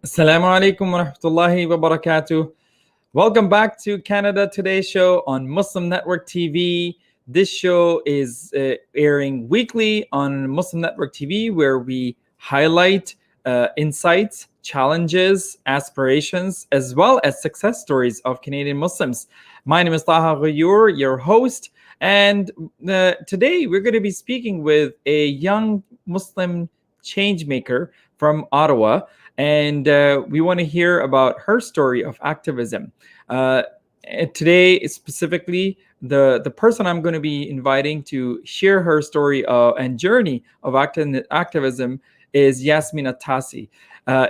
Assalamu alaikum wa rahmatullahi wa barakatuh. Welcome back to Canada Today show on Muslim Network TV. This show is airing weekly on Muslim Network TV, where we highlight insights, challenges, aspirations, as well as success stories of Canadian Muslims. My name is Taha Ghayur, your host, and today we're going to be speaking with a young Muslim changemaker from Ottawa, and we want to hear about her story of activism. And today, specifically, the person I'm going to be inviting to share her story and journey of activism is Yasmine Atassi.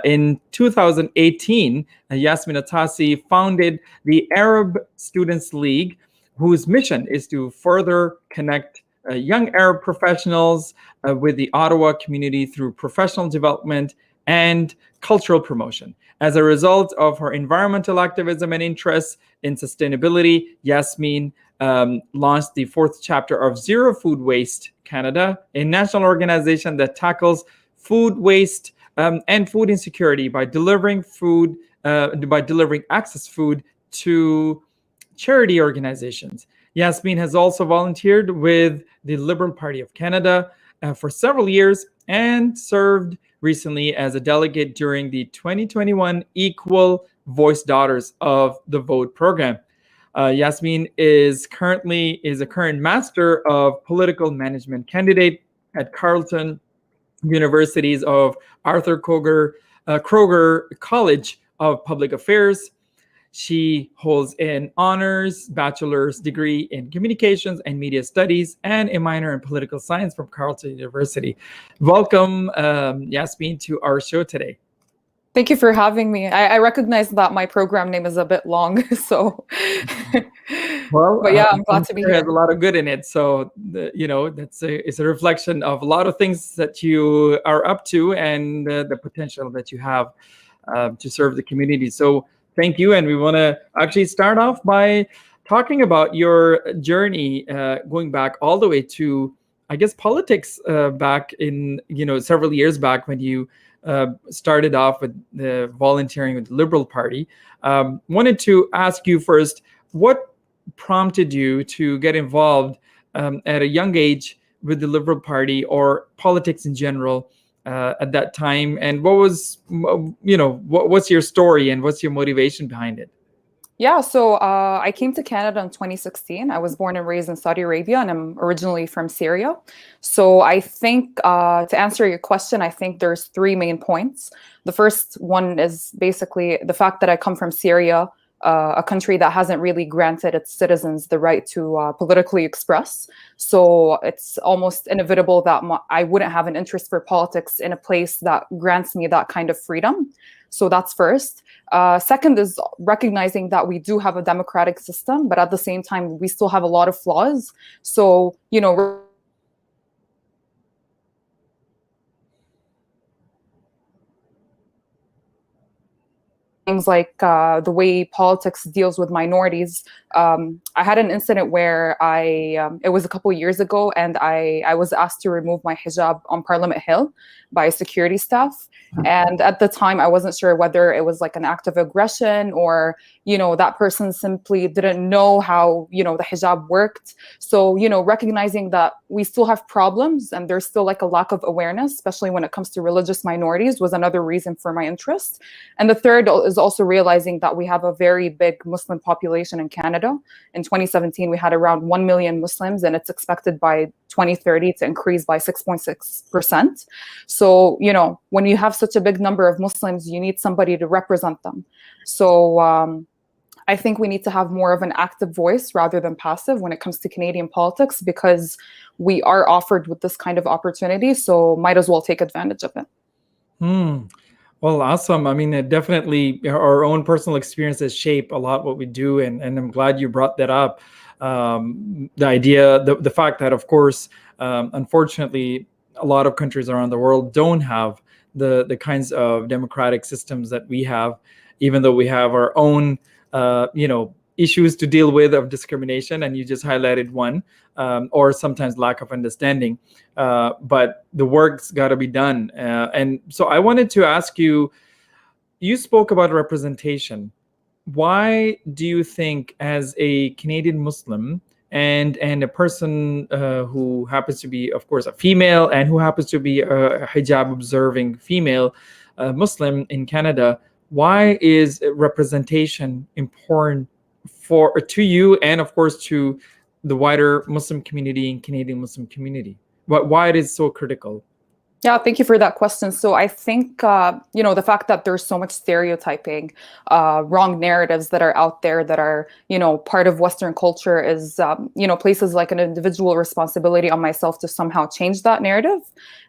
In 2018, Yasmine Atassi founded the Arab Students League, whose mission is to further connect young Arab professionals with the Ottawa community through professional development and cultural promotion. As a result of her environmental activism and interests in sustainability, Yasmine launched the fourth chapter of Zero Food Waste Canada, a national organization that tackles food waste and food insecurity by delivering access food to charity organizations. Yasmine has also volunteered with the Liberal Party of Canada for several years and served recently as a delegate during the 2021 Equal Voice Daughters of the Vote program. Yasmine is a current Master of Political Management candidate at Carleton Universities of Arthur Kroeger College of Public Affairs. She holds an honors bachelor's degree in communications and media studies and a minor in political science from Carleton University. Welcome, Yasmine, to our show today. Thank you for having me. I recognize that my program name is a bit long, so. But yeah, I'm glad to be here. It has a lot of good in it, so it's a reflection of a lot of things that you are up to and the potential that you have to serve the community. So thank you, and we want to actually start off by talking about your journey, going back all the way to, I guess, politics back in several years back when you started off with the volunteering with the Liberal Party. Wanted to ask you first, what prompted you to get involved at a young age with the Liberal Party or politics in general at that time, and what was, what's your story and what's your motivation behind it? Yeah, so I came to Canada in 2016. I was born and raised in Saudi Arabia, and I'm originally from Syria. So I think to answer your question, I think there's three main points. The first one is basically the fact that I come from Syria, a country that hasn't really granted its citizens the right to politically express. So it's almost inevitable that I wouldn't have an interest for politics in a place that grants me that kind of freedom. So that's first. Second is recognizing that we do have a democratic system, but at the same time, we still have a lot of flaws. So, things like the way politics deals with minorities. I had an incident where it was a couple years ago, and I was asked to remove my hijab on Parliament Hill by security staff. And at the time, I wasn't sure whether it was like an act of aggression or, that person simply didn't know how, the hijab worked. So, recognizing that we still have problems and there's still like a lack of awareness, especially when it comes to religious minorities, was another reason for my interest. And the third is also realizing that we have a very big Muslim population in Canada. In 2017, we had around 1 million Muslims, and it's expected by 2030 to increase by 6.6%. So, when you have such a big number of Muslims, you need somebody to represent them. So I think we need to have more of an active voice rather than passive when it comes to Canadian politics, because we are offered with this kind of opportunity, so might as well take advantage of it. Well, awesome. I mean, definitely our own personal experiences shape a lot what we do, and I'm glad you brought that up. The idea, the fact that, of course, unfortunately, a lot of countries around the world don't have the kinds of democratic systems that we have, even though we have our own, issues to deal with of discrimination, and you just highlighted one, or sometimes lack of understanding. But the work's got to be done. And so I wanted to ask you, you spoke about representation. Why do you think, as a Canadian Muslim and a person who happens to be, of course, a female and who happens to be a hijab observing female Muslim in Canada, why is representation important to you and, of course, to the wider Muslim community and Canadian Muslim community? Why it is so critical? Yeah, thank you for that question. So I think, the fact that there's so much stereotyping, wrong narratives that are out there that are, part of Western culture is, places like an individual responsibility on myself to somehow change that narrative.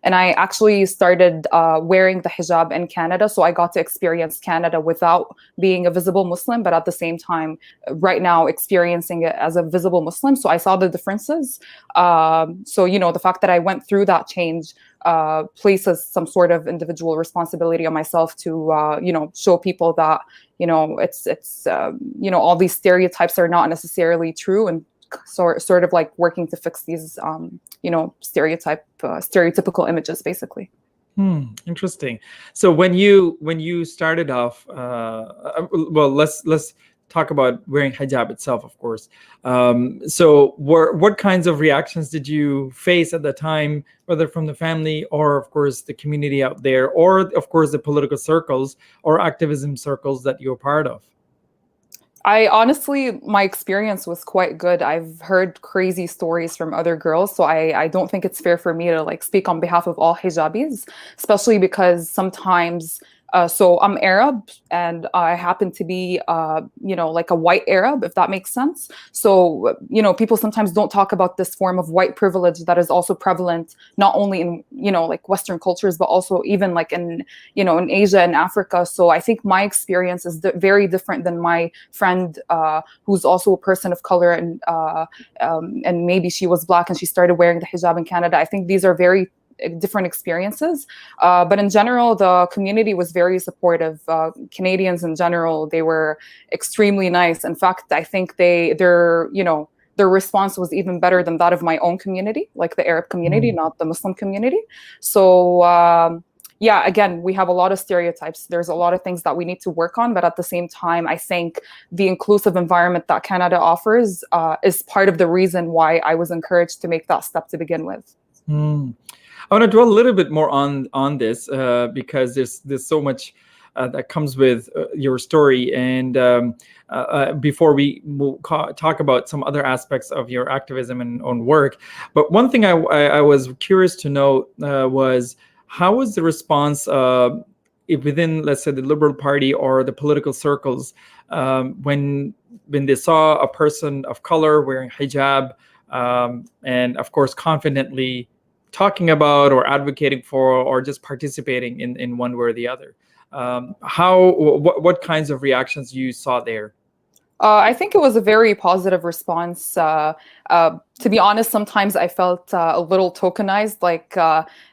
And I actually started wearing the hijab in Canada. So I got to experience Canada without being a visible Muslim, but at the same time, right now experiencing it as a visible Muslim. So I saw the differences. The fact that I went through that change places some sort of individual responsibility on myself to show people that it's all these stereotypes are not necessarily true, and sort of like working to fix these stereotypical images, basically. Interesting. So when you started off, well, let's talk about wearing hijab itself, of course. So what kinds of reactions did you face at the time, whether from the family or, of course, the community out there, or, of course, the political circles or activism circles that you're part of? My experience was quite good. I've heard crazy stories from other girls, so I don't think it's fair for me to like speak on behalf of all hijabis, especially because sometimes so I'm Arab and I happen to be, like a white Arab, if that makes sense. So, people sometimes don't talk about this form of white privilege that is also prevalent, not only in, like Western cultures, but also even like in Asia and Africa. So I think my experience is very different than my friend who's also a person of color, and maybe she was Black and she started wearing the hijab in Canada. I think these are very different experiences, but in general the community was very supportive. Canadians in general, they were extremely nice. In fact, I think their response was even better than that of my own community, like the Arab community, not the Muslim community. So again, we have a lot of stereotypes. There's a lot of things that we need to work on, but at the same time, I think the inclusive environment that Canada offers is part of the reason why I was encouraged to make that step to begin with. I want to dwell a little bit more on this because there's so much that comes with your story. And before we talk about some other aspects of your activism and own work, but one thing I was curious to know was, how was the response within, let's say, the Liberal Party or the political circles when they saw a person of color wearing hijab and, of course, confidently talking about or advocating for or just participating in one way or the other? What kinds of reactions you saw there? I think it was a very positive response. To be honest, sometimes I felt a little tokenized, like,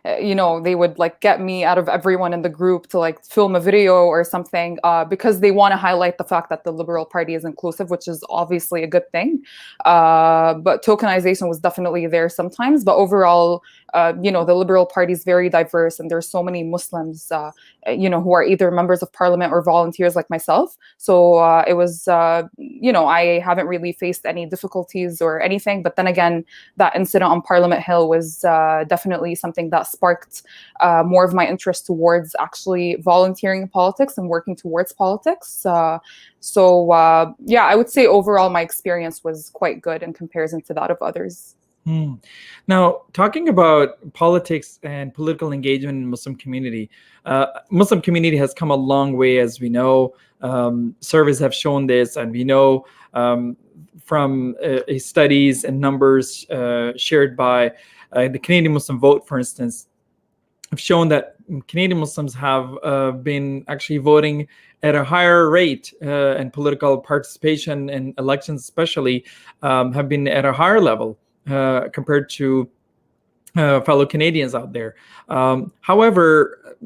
they would like get me out of everyone in the group to like film a video or something because they want to highlight the fact that the Liberal Party is inclusive, which is obviously a good thing. But tokenization was definitely there sometimes. But overall, the Liberal Party is very diverse, and there's so many Muslims, who are either members of parliament or volunteers like myself. So it was, I haven't really faced any difficulties or anything. But then again, that incident on Parliament Hill was definitely something that sparked more of my interest towards actually volunteering in politics and working towards politics. I would say overall my experience was quite good in comparison to that of others. Now, talking about politics and political engagement in Muslim community has come a long way, as we know. Surveys have shown this, and we know from studies and numbers shared by the Canadian Muslim Vote, for instance, have shown that Canadian Muslims have been actually voting at a higher rate, and political participation in elections especially have been at a higher level compared to fellow Canadians out there. However,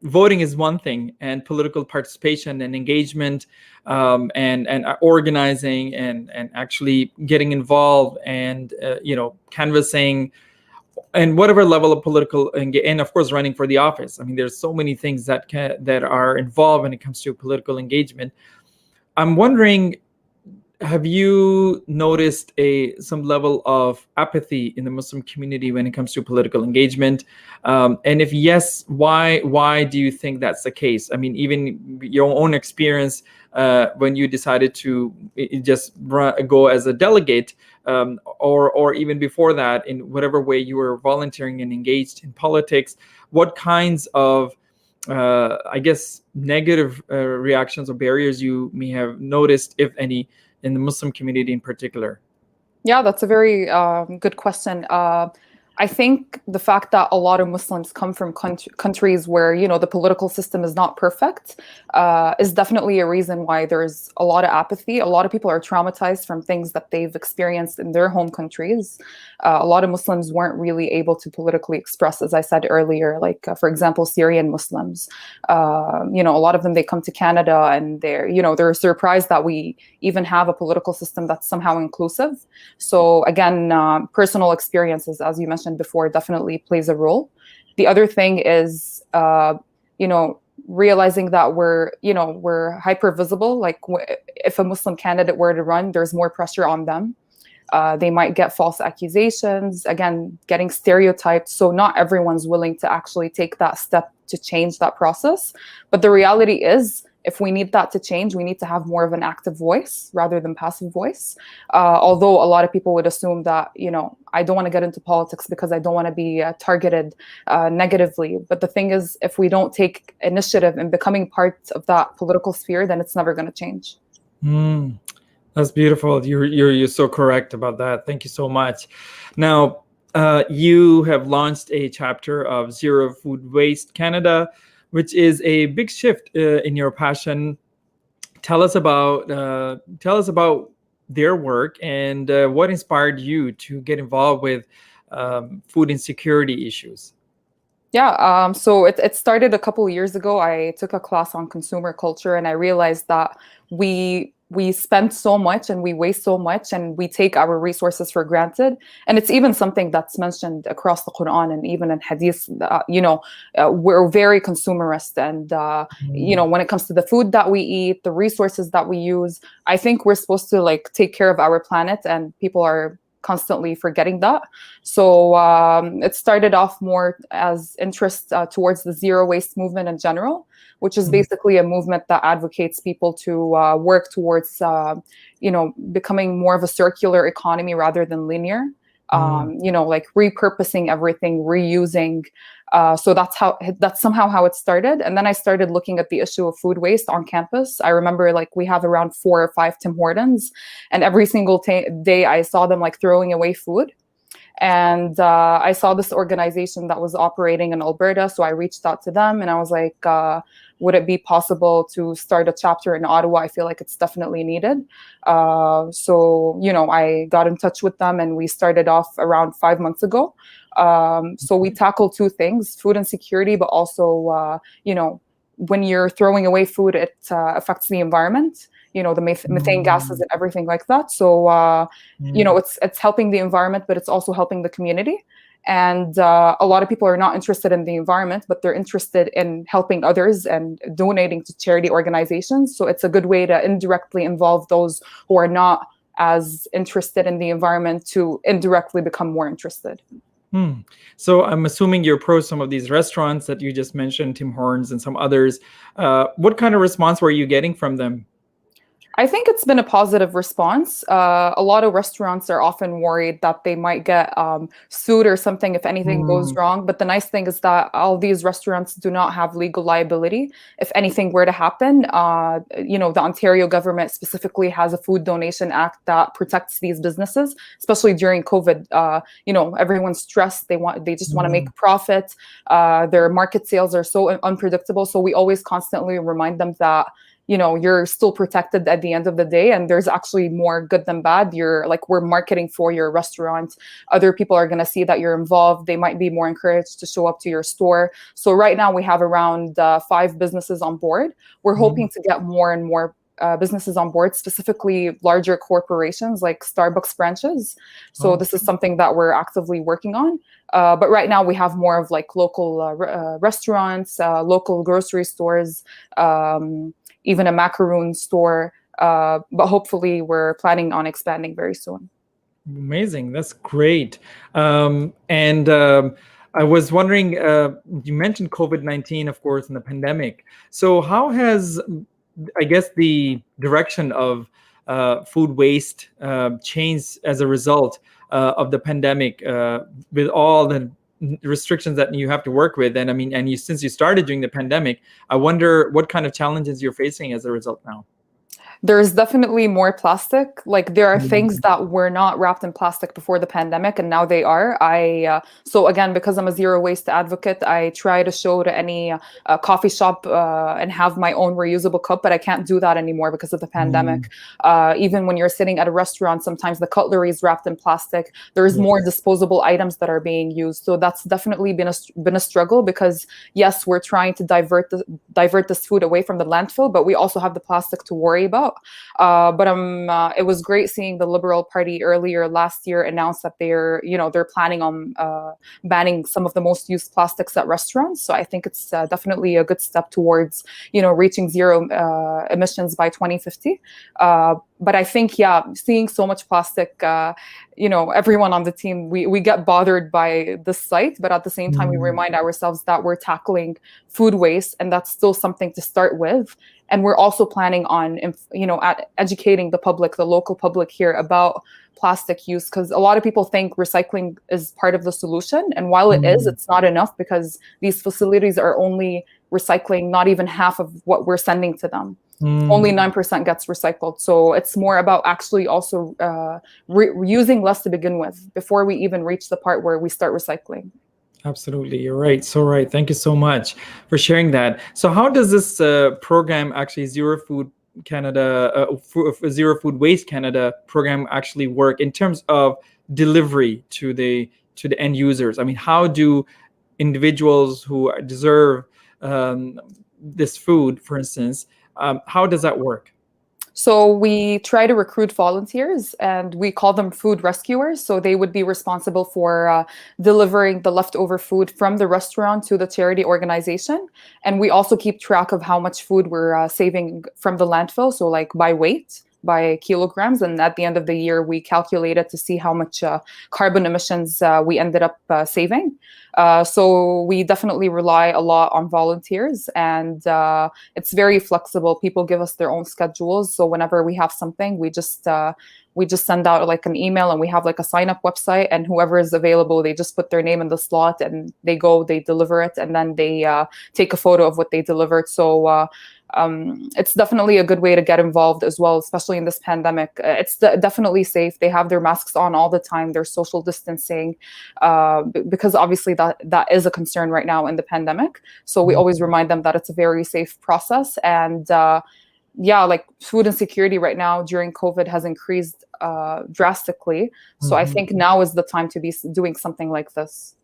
voting is one thing, and political participation and engagement and organizing and actually getting involved and canvassing and whatever level of political and of course running for the office. I mean, there's so many things that are involved when it comes to political engagement. I'm wondering, have you noticed some level of apathy in the Muslim community when it comes to political engagement? And if yes, why do you think that's the case? I mean, even your own experience when you decided to just go as a delegate, or even before that, in whatever way you were volunteering and engaged in politics, what kinds of I guess negative reactions or barriers you may have noticed, if any, in the Muslim community in particular? Yeah, that's a very good question. I think the fact that a lot of Muslims come from countries where, the political system is not perfect is definitely a reason why there's a lot of apathy. A lot of people are traumatized from things that they've experienced in their home countries. A lot of Muslims weren't really able to politically express, as I said earlier, like, for example, Syrian Muslims. A lot of them, they come to Canada and they're surprised that we even have a political system that's somehow inclusive. So again, personal experiences, as you mentioned before, definitely plays a role. The other thing is, realizing that we're hyper visible. Like if a Muslim candidate were to run, there's more pressure on them. They might get false accusations, again, getting stereotyped. So not everyone's willing to actually take that step to change that process. But the reality is, if we need that to change, we need to have more of an active voice rather than passive voice. Although a lot of people would assume that, I don't want to get into politics because I don't want to be targeted negatively. But the thing is, if we don't take initiative in becoming part of that political sphere, then it's never going to change. That's beautiful. You're so correct about that. Thank you so much. Now, you have launched a chapter of Zero Food Waste Canada, which is a big shift in your passion. Tell us about their work and what inspired you to get involved with food insecurity issues. Yeah, so it started a couple of years ago. I took a class on consumer culture, and I realized that we spend so much and we waste so much and we take our resources for granted. And it's even something that's mentioned across the Quran and even in Hadith. We're very consumerist, and when it comes to the food that we eat, the resources that we use, I think we're supposed to take care of our planet, and people are constantly forgetting that. So it started off more as interest towards the zero waste movement in general, which is basically a movement that advocates people to work towards, becoming more of a circular economy rather than linear. Like repurposing everything, reusing. So that's somehow how it started. And then I started looking at the issue of food waste on campus. I remember we have around 4 or 5 Tim Hortons, and every single day I saw them throwing away food. And I saw this organization that was operating in Alberta. So I reached out to them and I was like, would it be possible to start a chapter in Ottawa? I feel like it's definitely needed. So I got in touch with them and we started off around 5 months ago. So we tackle 2 things, food insecurity, but also, when you're throwing away food, it affects the environment. The methane gases and everything like that. So, it's helping the environment, but it's also helping the community. And a lot of people are not interested in the environment, but they're interested in helping others and donating to charity organizations. So it's a good way to indirectly involve those who are not as interested in the environment to indirectly become more interested. So I'm assuming you approached some of these restaurants that you just mentioned, Tim Hortons and some others. What kind of response were you getting from them? I think it's been a positive response. A lot of restaurants are often worried that they might get sued or something if anything goes wrong. But the nice thing is that all these restaurants do not have legal liability if anything were to happen. The Ontario government specifically has a Food Donation Act that protects these businesses, especially during COVID. Everyone's stressed. They just want to make a profit. Their market sales are so unpredictable. So we always constantly remind them that you're still protected at the end of the day, and there's actually more good than bad. We're marketing for your restaurant. Other people are going to see that you're involved. They might be more encouraged to show up to your store. So right now we have around 5 businesses on board. We're hoping to get more and more businesses on board, specifically larger corporations like Starbucks branches. So this is something that we're actively working on. But right now we have more of like local restaurants, local grocery stores, even a macaroon store. But hopefully we're planning on expanding very soon. Amazing. That's great. I was wondering, you mentioned COVID-19, of course, and the pandemic. So how has, I guess, the direction of food waste changed as a result of the pandemic, with all the restrictions that you have to work with? And I mean, and since you started during the pandemic, I wonder what kind of challenges you're facing as a result now. There's definitely more plastic. Like there are things that were not wrapped in plastic before the pandemic, and now they are. So again, because I'm a zero waste advocate, I try to show to any coffee shop and have my own reusable cup, but I can't do that anymore because of the pandemic. Even when you're sitting at a restaurant, sometimes the cutlery is wrapped in plastic. There's more disposable items that are being used. So that's definitely been a struggle, because yes, we're trying to divert this food away from the landfill, but we also have the plastic to worry about. But it was great seeing the Liberal Party earlier last year announce that they're planning on banning some of the most used plastics at restaurants. So I think it's definitely a good step towards reaching zero emissions by 2050. But I think, seeing so much plastic, everyone on the team, we get bothered by this sight, but at the same time, we remind ourselves that we're tackling food waste, and that's still something to start with. And we're also planning on, educating the public, the local public here, about plastic use, because a lot of people think recycling is part of the solution. And while it is, it's not enough, because these facilities are only recycling not even half of what we're sending to them. Only 9% gets recycled. So it's more about actually also using less to begin with before we even reach the part where we start recycling. Absolutely. You're right. So right. Thank you so much for sharing that. So how does this program, actually Zero Food Canada, Zero Food Waste Canada program, actually work in terms of delivery to the end users? I mean, how do individuals who deserve this food, for instance, how does that work? So we try to recruit volunteers, and we call them food rescuers. So they would be responsible for delivering the leftover food from the restaurant to the charity organization. And we also keep track of how much food we're saving from the landfill. So like by weight, by kilograms. And at the end of the year, we calculated to see how much carbon emissions we ended up saving. So we definitely rely a lot on volunteers, and it's very flexible. People give us their own schedules. So whenever we have something, we just send out like an email, and we have like a sign up website, and whoever is available, they just put their name in the slot, and they deliver it, and then they take a photo of what they delivered. So it's definitely a good way to get involved as well, especially in this pandemic. It's definitely safe. They have their masks on all the time. They're social distancing, because obviously that is a concern right now in the pandemic. So we always remind them that it's a very safe process. And like food insecurity right now during COVID has increased drastically. So I think now is the time to be doing something like this.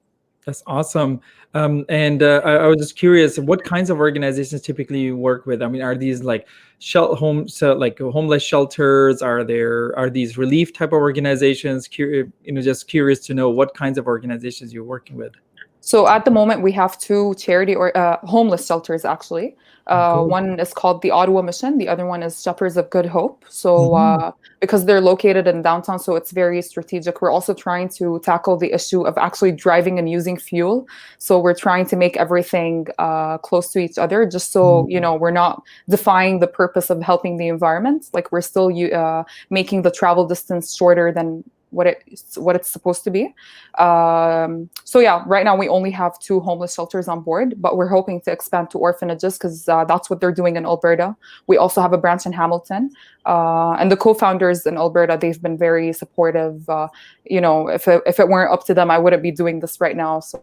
That's awesome. I was just curious, what kinds of organizations typically you work with? I mean, are these like homeless shelters? Are these relief type of organizations? Just curious to know what kinds of organizations you're working with. So at the moment, we have two charity or homeless shelters, actually. Cool. One is called the Ottawa Mission. The other one is Shepherds of Good Hope. So because they're located in downtown, so it's very strategic. We're also trying to tackle the issue of actually driving and using fuel. So we're trying to make everything close to each other, just so, we're not defying the purpose of helping the environment. Like we're still making the travel distance shorter than what it's supposed to be. Right now we only have two homeless shelters on board, but we're hoping to expand to orphanages, because that's what they're doing in Alberta. We also have a branch in Hamilton, and the co-founders in Alberta, they've been very supportive. If it weren't up to them, I wouldn't be doing this right now. So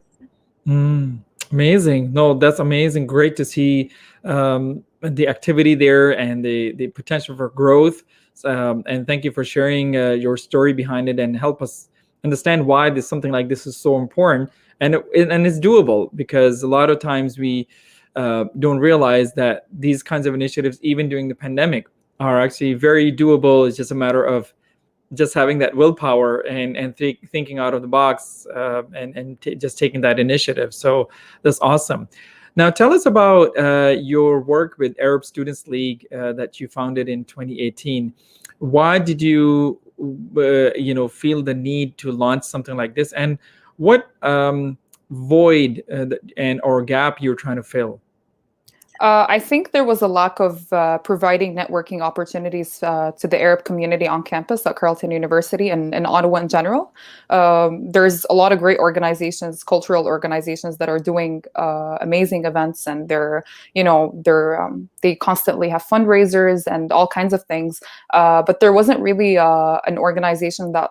amazing. No, that's amazing. Great to see the activity there and the potential for growth. And thank you for sharing your story behind it, and help us understand why something like this is so important, and it's doable, because a lot of times we don't realize that these kinds of initiatives, even during the pandemic, are actually very doable. It's just a matter of just having that willpower and thinking out of the box, and just taking that initiative. So that's awesome. Now tell us about your work with Arab Students League that you founded in 2018. Why did you feel the need to launch something like this, and what void and or gap you're trying to fill? I think there was a lack of providing networking opportunities to the Arab community on campus at Carleton University and Ottawa in general. There's a lot of great organizations, cultural organizations that are doing amazing events, and they constantly have fundraisers and all kinds of things. But there wasn't really an organization that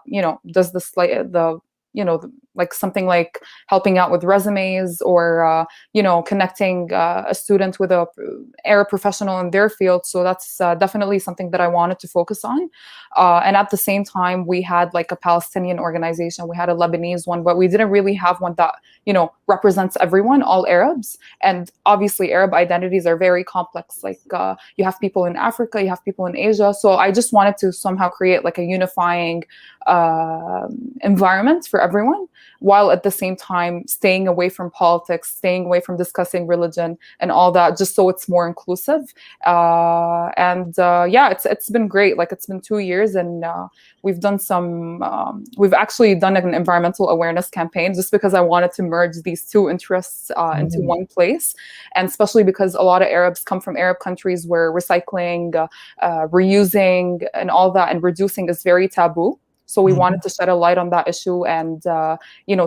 does like something like helping out with resumes, or connecting a student with a Arab professional in their field. So that's definitely something that I wanted to focus on. And at the same time, we had like a Palestinian organization, we had a Lebanese one, but we didn't really have one that represents everyone, all Arabs. And obviously Arab identities are very complex. Like you have people in Africa, you have people in Asia. So I just wanted to somehow create like a unifying environment for everyone, while at the same time staying away from politics, staying away from discussing religion and all that, just so it's more inclusive. It's been great. Like, it's been 2 years, and we've actually done an environmental awareness campaign, just because I wanted to merge these two interests into one place. And especially because a lot of Arabs come from Arab countries where recycling, reusing and all that and reducing is very taboo. So we wanted to shed a light on that issue and,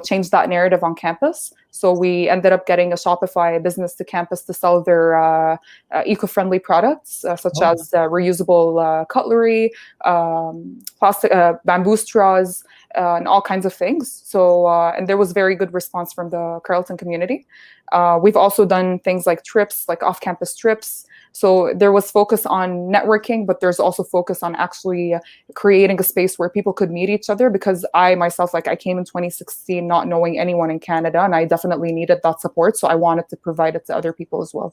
change that narrative on campus. So we ended up getting a Shopify business to campus to sell their eco-friendly products, such as reusable cutlery, plastic, bamboo straws, and all kinds of things. So, and there was very good response from the Carleton community. We've also done things like trips, like off-campus trips. So there was focus on networking, but there's also focus on actually creating a space where people could meet each other, because I myself, I came in 2016 not knowing anyone in Canada, and I definitely needed that support. So I wanted to provide it to other people as well.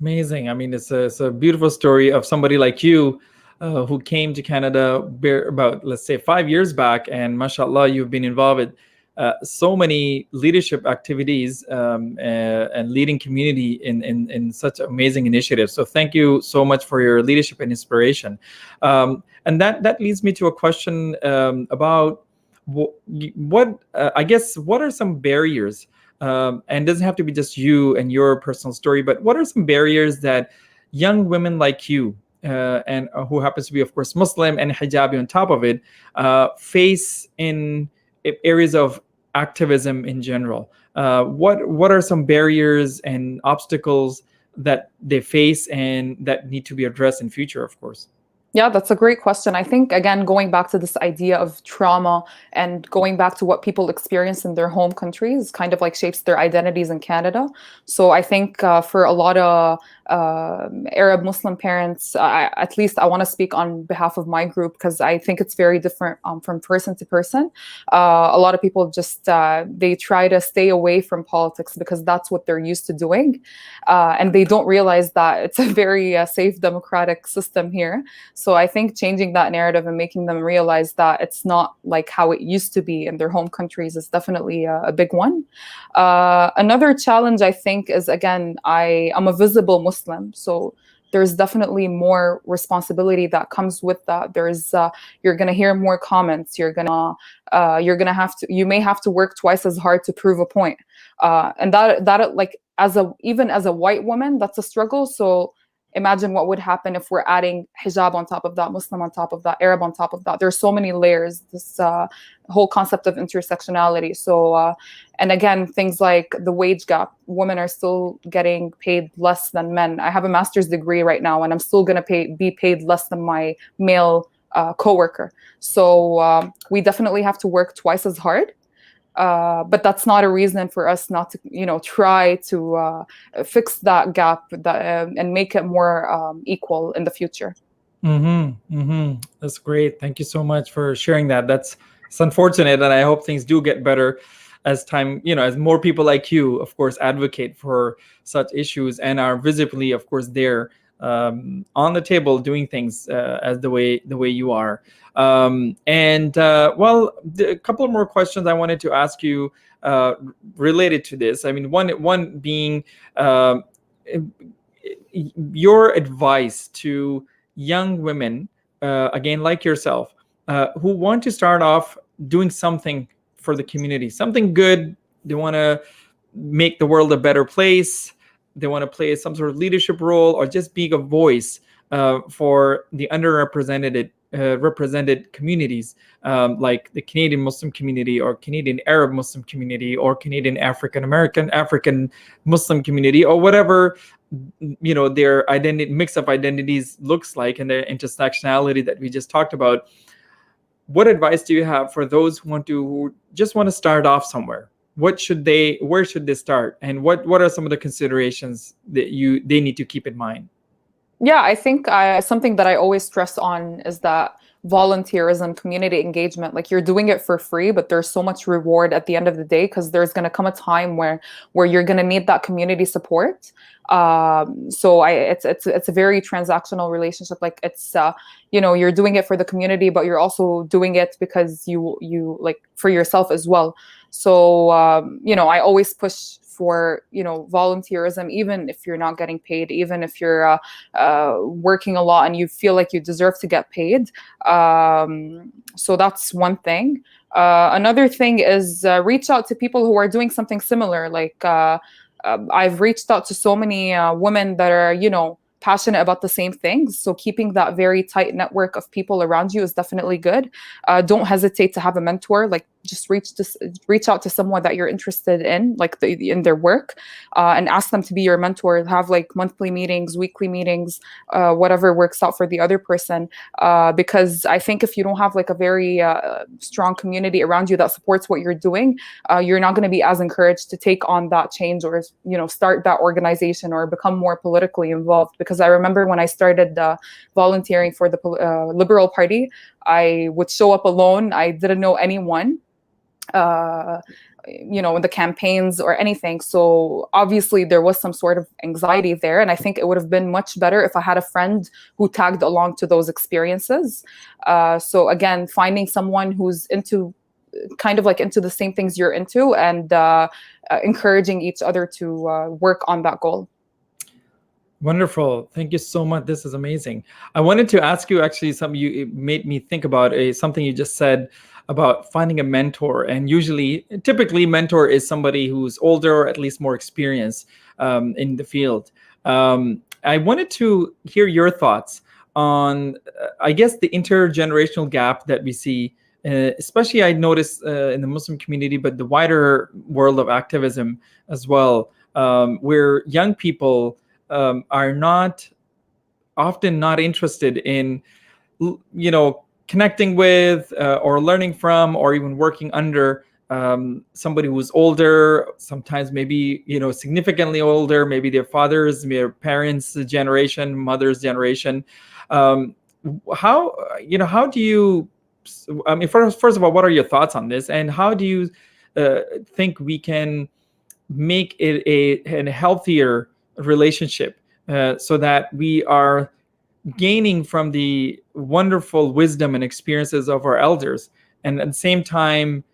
Amazing. I mean, it's a beautiful story of somebody like you who came to Canada about, let's say, 5 years back, and mashallah, you've been involved with so many leadership activities and leading community in such amazing initiatives. So thank you so much for your leadership and inspiration. And that leads me to a question about what are some barriers, and it doesn't have to be just you and your personal story, but what are some barriers that young women like you and who happens to be, of course, Muslim and hijabi on top of it, face in areas of activism in general? What are some barriers and obstacles that they face and that need to be addressed in future, of course? Yeah, that's a great question. I think, again, going back to this idea of trauma and going back to what people experience in their home countries kind of like shapes their identities in Canada. So I think for a lot of Arab Muslim parents, at least I want to speak on behalf of my group, because I think it's very different from person to person. A lot of people just, they try to stay away from politics because that's what they're used to doing. And they don't realize that it's a very safe democratic system here. So I think changing that narrative and making them realize that it's not like how it used to be in their home countries is definitely a big one. Another challenge, I think, is, again, I'm a visible Muslim. So there's definitely more responsibility that comes with that. There's you're gonna hear more comments. You may have to work twice as hard to prove a point. And that like even as a white woman, that's a struggle. So imagine what would happen if we're adding hijab on top of that, Muslim on top of that, Arab on top of that. There's so many layers, this whole concept of intersectionality. So, and again, things like the wage gap. Women are still getting paid less than men. I have a master's degree right now, and I'm still going to be paid less than my male coworker. So we definitely have to work twice as hard. But that's not a reason for us not to, try to fix that gap and make it more equal in the future. That's great. Thank you so much for sharing that. It's unfortunate, and I hope things do get better as time, as more people like you, of course, advocate for such issues and are visibly, of course, there on the table, doing things as the way you are. A couple of more questions I wanted to ask you related to this. I mean, one being your advice to young women, again, like yourself, who want to start off doing something for the community, something good. They want to make the world a better place. They want to play some sort of leadership role, or just being a voice for the underrepresented represented communities, like the Canadian Muslim community, or Canadian Arab Muslim community, or Canadian African American African Muslim community, or whatever their identity mix of identities looks like, and their intersectionality that we just talked about. What advice do you have for those who just want to start off somewhere? Where should they start, and what are some of the considerations that they need to keep in mind? Yeah, I think something that I always stress on is that volunteerism, community engagement, like you're doing it for free, but there's so much reward at the end of the day, because there's going to come a time where you're going to need that community support. It's a very transactional relationship. Like it's you're doing it for the community, but you're also doing it because you like for yourself as well. So I always push for volunteerism, even if you're not getting paid, even if you're working a lot and you feel like you deserve to get paid. So that's one thing. Another thing is reach out to people who are doing something similar. Like I've reached out to so many women that are passionate about the same things. So keeping that very tight network of people around you is definitely good. Don't hesitate to have a mentor. Like just reach out to someone that you're interested in, like in their work, and ask them to be your mentor. Have like monthly meetings, weekly meetings, whatever works out for the other person. Because I think if you don't have like a very strong community around you that supports what you're doing, you're not going to be as encouraged to take on that change, or start that organization, or become more politically involved. Because I remember when I started volunteering for the Liberal Party, I would show up alone. I didn't know anyone, in the campaigns or anything. So obviously there was some sort of anxiety there. And I think it would have been much better if I had a friend who tagged along to those experiences. So again, finding someone who's into the same things you're into, and encouraging each other to work on that goal. Wonderful. Thank you so much. This is amazing. I wanted to ask you actually something. It made me think about something you just said about finding a mentor. And typically mentor is somebody who's older, or at least more experienced in the field. I wanted to hear your thoughts on, I guess, the intergenerational gap that we see, especially I noticed in the Muslim community, but the wider world of activism as well, where young people are often not interested in, connecting with or learning from, or even working under somebody who's older, sometimes maybe, significantly older, maybe their fathers, their parents' generation, mother's generation. How do you, first of all, what are your thoughts on this? And how do you think we can make it a healthier relationship, so that we are gaining from the wonderful wisdom and experiences of our elders, and at the same time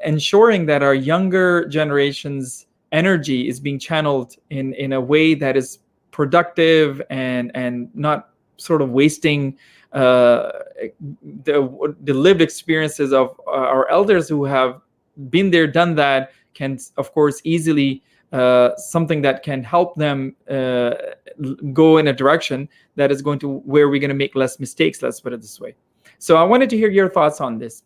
ensuring that our younger generation's energy is being channeled in a way that is productive, and not sort of wasting the lived experiences of our elders who have been there, done that, can of course easily something that can help them go in a direction that is going to where we're going to make less mistakes. Let's put it this way. So I wanted to hear your thoughts on this.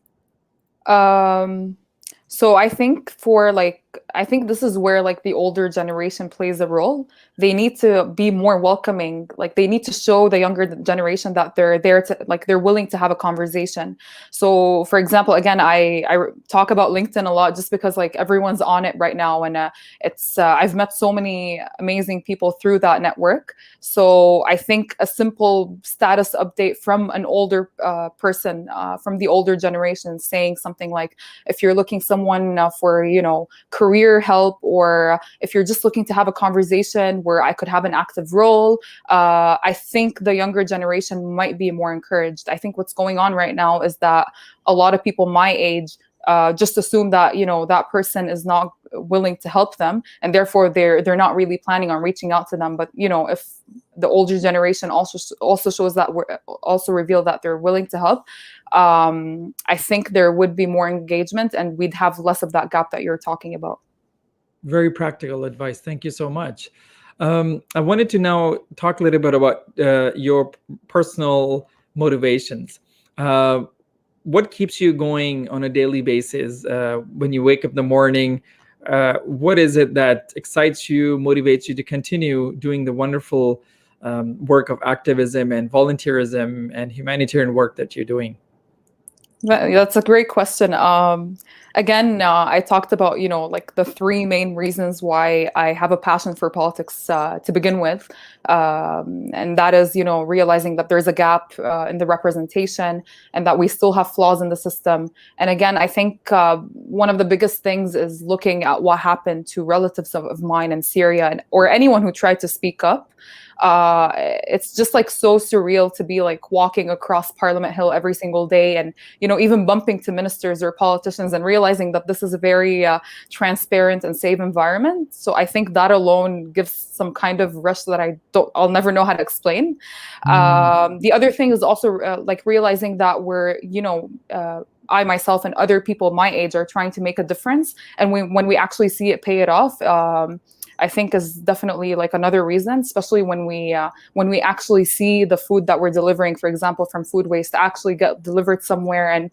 So I think this is where like the older generation plays a role. They need to be more welcoming. Like they need to show the younger generation that they're there to, like, they're willing to have a conversation. So for example, again, I talk about LinkedIn a lot just because like everyone's on it right now, and I've met so many amazing people through that network. So I think a simple status update from an older person from the older generation, saying something like, if you're looking someone for career career help, or if you're just looking to have a conversation where I could have an active role, I think the younger generation might be more encouraged. I think what's going on right now is that a lot of people my age just assume that that person is not willing to help them, and therefore they're not really planning on reaching out to them. But if the older generation also shows that we're also reveal that they're willing to help, I think there would be more engagement, and we'd have less of that gap that you're talking about. Very practical advice. Thank you so much. I wanted to now talk a little bit about your personal motivations. What keeps you going on a daily basis when you wake up in the morning? What is it that excites you, motivates you to continue doing the wonderful work of activism and volunteerism and humanitarian work that you're doing? That's a great question. Again, I talked about, like the three main reasons why I have a passion for politics to begin with. And that is, realizing that there's a gap in the representation and that we still have flaws in the system. And again, I think one of the biggest things is looking at what happened to relatives of mine in Syria, or anyone who tried to speak up. It's just like so surreal to be like walking across Parliament Hill every single day, and even bumping to ministers or politicians and realizing that this is a very transparent and safe environment. So I think that alone gives some kind of rush that I'll never know how to explain. The other thing is also like realizing that we're I myself and other people my age are trying to make a difference, and when we actually see it pay it off, I think is definitely like another reason, especially when we actually see the food that we're delivering, for example, from food waste, to actually get delivered somewhere and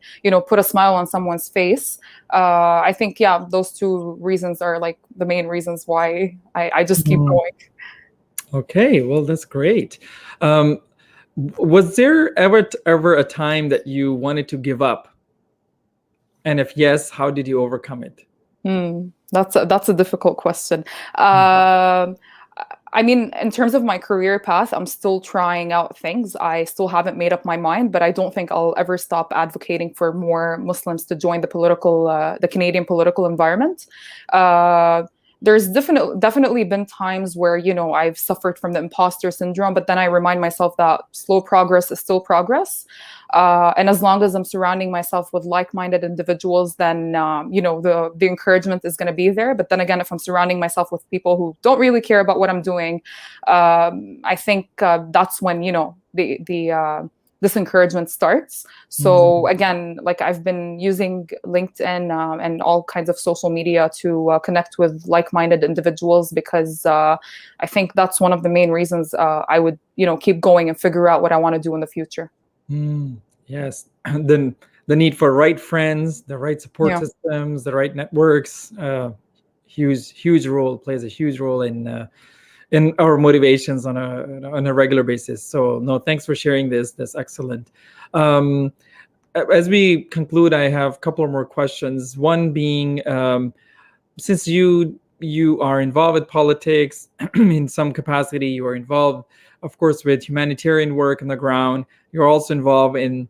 put a smile on someone's face. I think those two reasons are like the main reasons why I just keep going. Okay, well, that's great. Was there ever a time that you wanted to give up? And if yes, how did you overcome it? That's a difficult question. I mean, in terms of my career path, I'm still trying out things. I still haven't made up my mind, but I don't think I'll ever stop advocating for more Muslims to join the Canadian political environment. There's definitely been times where, I've suffered from the imposter syndrome, but then I remind myself that slow progress is still progress. And as long as I'm surrounding myself with like-minded individuals, then, the encouragement is going to be there. But then again, if I'm surrounding myself with people who don't really care about what I'm doing, I think that's when, this encouragement starts. So again, like I've been using LinkedIn and all kinds of social media to connect with like-minded individuals, because I think that's one of the main reasons I would, keep going and figure out what I want to do in the future. Yes, then the need for right friends, the right support systems, the right networks, huge role, plays a huge role in our motivations on a regular basis. So no, thanks for sharing this. That's excellent. As we conclude, I have a couple of more questions. One being, since you are involved with politics in some capacity, you are involved, of course, with humanitarian work on the ground. You're also involved in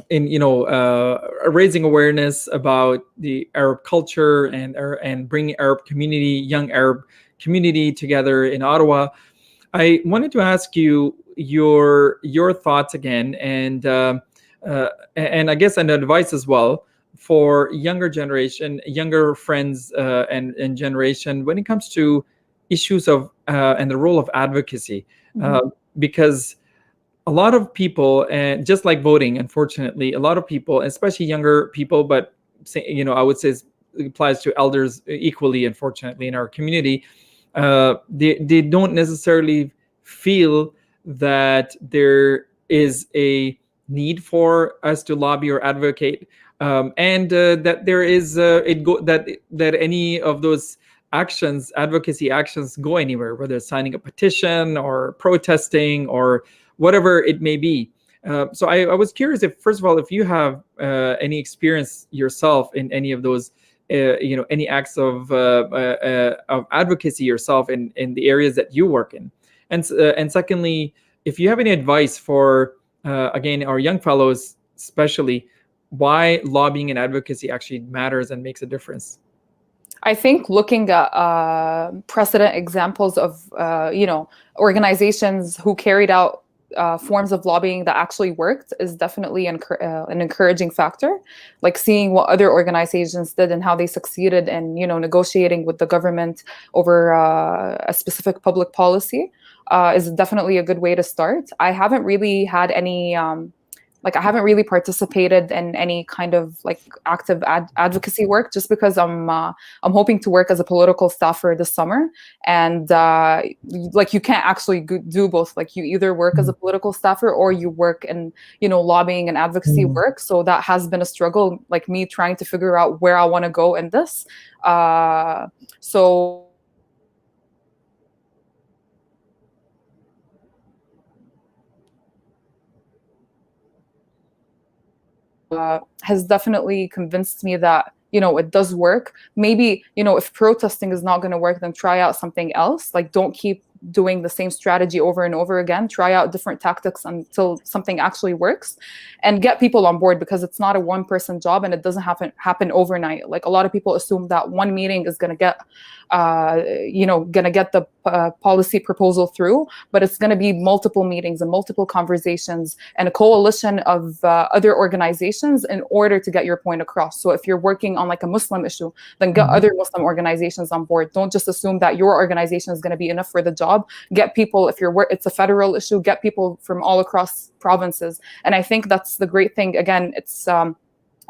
raising awareness about the Arab culture and bringing young Arab community together in Ottawa. I wanted to ask you your thoughts again, and I guess an advice as well for younger friends and generation when it comes to issues of and the role of advocacy, because a lot of people, and just like voting, unfortunately, a lot of people, especially younger people, but I would say it applies to elders equally, unfortunately, in our community, they don't necessarily feel that there is a need for us to lobby or advocate, and that there is that any of those advocacy actions go anywhere, whether it's signing a petition or protesting or whatever it may be. So I was curious first of all, if you have any experience yourself in any of those, any acts of advocacy yourself in the areas that you work in, and secondly, if you have any advice for again our young fellows, especially, why lobbying and advocacy actually matters and makes a difference. I think looking at precedent examples of, organizations who carried out forms of lobbying that actually worked is definitely an encouraging factor. Like seeing what other organizations did and how they succeeded in, negotiating with the government over a specific public policy is definitely a good way to start. I haven't really had any. I haven't really participated in any kind of like active advocacy work, just because I'm hoping to work as a political staffer this summer, and you can't actually do both. Like you either work as a political staffer or you work in lobbying and advocacy work. So that has been a struggle, like me trying to figure out where I want to go in this. So has definitely convinced me that it does work. Maybe if protesting is not going to work, then try out something else. Like don't keep doing the same strategy over and over again. Try out different tactics until something actually works, and get people on board, because it's not a one-person job and it doesn't happen overnight. Like a lot of people assume that one meeting is going to get the policy proposal through, but it's going to be multiple meetings and multiple conversations and a coalition of other organizations in order to get your point across. So if you're working on like a Muslim issue, then get other Muslim organizations on board. Don't just assume that your organization is going to be enough for the job. Get people, if it's a federal issue, get people from all across provinces. And I think that's the great thing. Again, it's a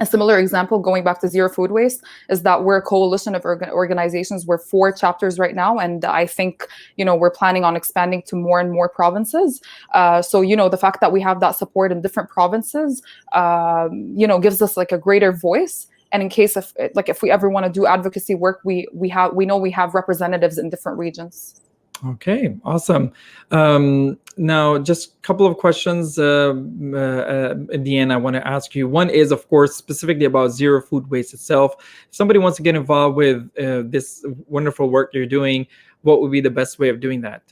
similar example, going back to zero food waste, is that we're a coalition of organizations. We're 4 chapters right now, and I think we're planning on expanding to more and more provinces. So the fact that we have that support in different provinces, gives us like a greater voice. And in case of if we ever want to do advocacy work, we know we have representatives in different regions. Okay, awesome. Now, just a couple of questions at the end I want to ask you. One is, of course, specifically about zero food waste itself. If somebody wants to get involved with this wonderful work you're doing, what would be the best way of doing that?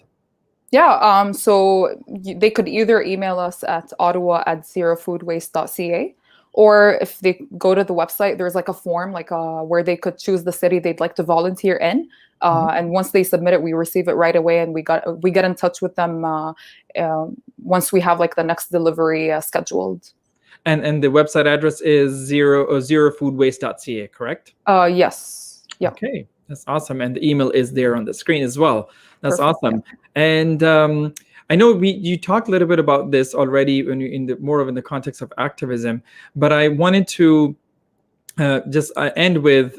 Yeah, so they could either email us at ottawa@zerofoodwaste.ca, or if they go to the website, there's like a form where they could choose the city they'd like to volunteer in. And once they submit it, we receive it right away, and we get in touch with them once we have like the next delivery scheduled. And the website address is zerofoodwaste.ca, correct? Yes. Yeah. Okay, that's awesome. And the email is there on the screen as well. That's Perfect, awesome. yeah. And I know you talked a little bit about this already when you in the context of activism, but I wanted to just end with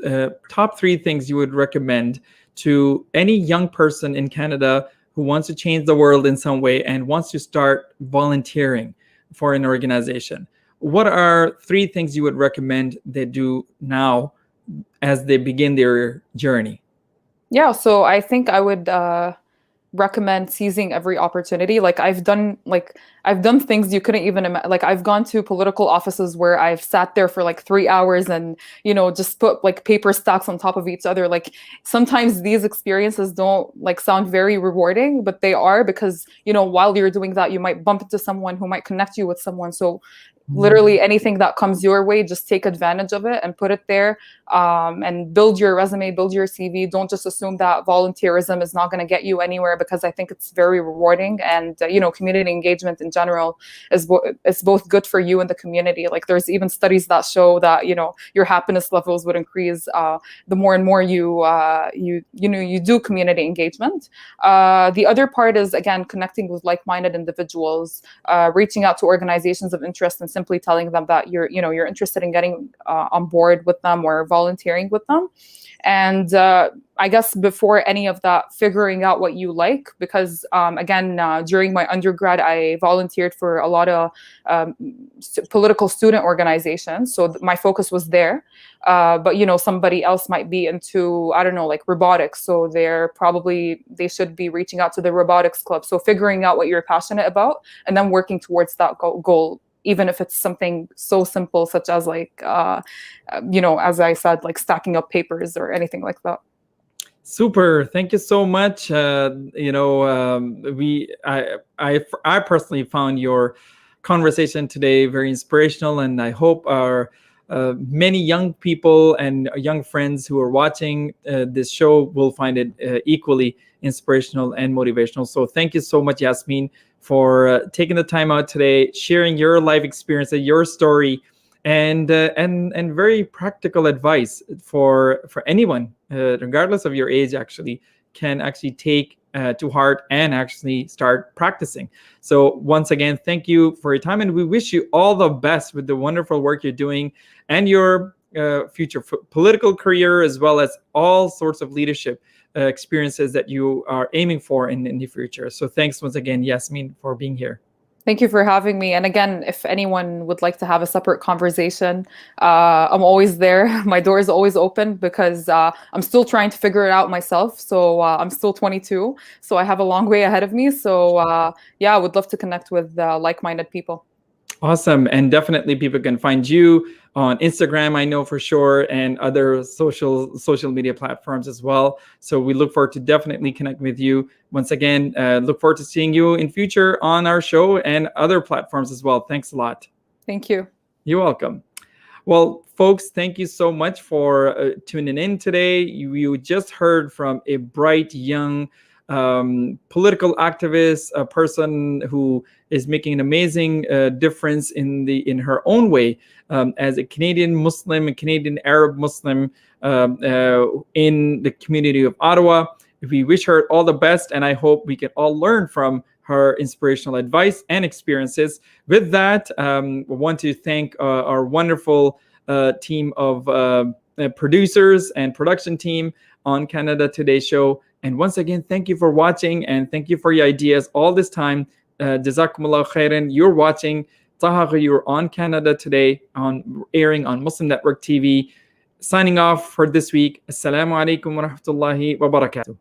top 3 things you would recommend to any young person in Canada who wants to change the world in some way and wants to start volunteering for an organization. What are 3 things you would recommend they do now as they begin their journey? Yeah, so I think I would recommend seizing every opportunity. I've done things you couldn't even imagine. Like I've gone to political offices where I've sat there for like 3 hours and just put like paper stacks on top of each other. Like sometimes these experiences don't sound very rewarding, but they are, because while you're doing that, you might bump into someone who might connect you with someone. So literally anything that comes your way, just take advantage of it and put it there, and build your resume, build your CV. Don't just assume that volunteerism is not going to get you anywhere, because I think it's very rewarding. And community engagement in general is both good for you and the community. Like there's even studies that show that your happiness levels would increase the more and more you do community engagement. The other part is, again, connecting with like-minded individuals, reaching out to organizations of interest and simply telling them that you're interested in getting on board with them or volunteering with them. And I guess before any of that, figuring out what you like, because again, during my undergrad, I volunteered for a lot of political student organizations. So my focus was there. But somebody else might be into, I don't know, like robotics. So they should be reaching out to the robotics club. So figuring out what you're passionate about and then working towards that goal, even if it's something so simple such as as I said, like stacking up papers or anything like that. Super. Thank you so much. I personally found your conversation today very inspirational, and I hope our many young people and young friends who are watching this show will find it equally inspirational and motivational. So thank you so much, Yasmine, for taking the time out today, sharing your life experience, your story, and very practical advice for anyone, regardless of your age, actually can actually take to heart and actually start practicing. So once again, thank you for your time, and we wish you all the best with the wonderful work you're doing and your future political career, as well as all sorts of leadership experiences that you are aiming for in the future. So thanks once again, Yasmine, for being here. Thank you for having me. And again, if anyone would like to have a separate conversation, I'm always there. My door is always open because I'm still trying to figure it out myself. So I'm still 22, so I have a long way ahead of me. So yeah, I would love to connect with like-minded people. Awesome. And definitely people can find you on Instagram, I know for sure, and other social media platforms as well. So we look forward to definitely connect with you. Once again, look forward to seeing you in future on our show and other platforms as well. Thanks a lot. Thank you. You're welcome. Well, folks, thank you so much for tuning in today. You just heard from a bright, young political activist, a person who is making an amazing difference in her own way as a Canadian Muslim, a Canadian Arab Muslim in the community of Ottawa. We wish her all the best, and I hope we can all learn from her inspirational advice and experiences. With that, we want to thank our wonderful team of producers and production team on Canada Today Show. And once again, thank you for watching, and thank you for your ideas all this time. Jazakumullah khairan. You're watching Taha Ghayur on Canada Today, airing on Muslim Network TV. Signing off for this week. Assalamu alaikum wa rahmatullahi wa barakatuh.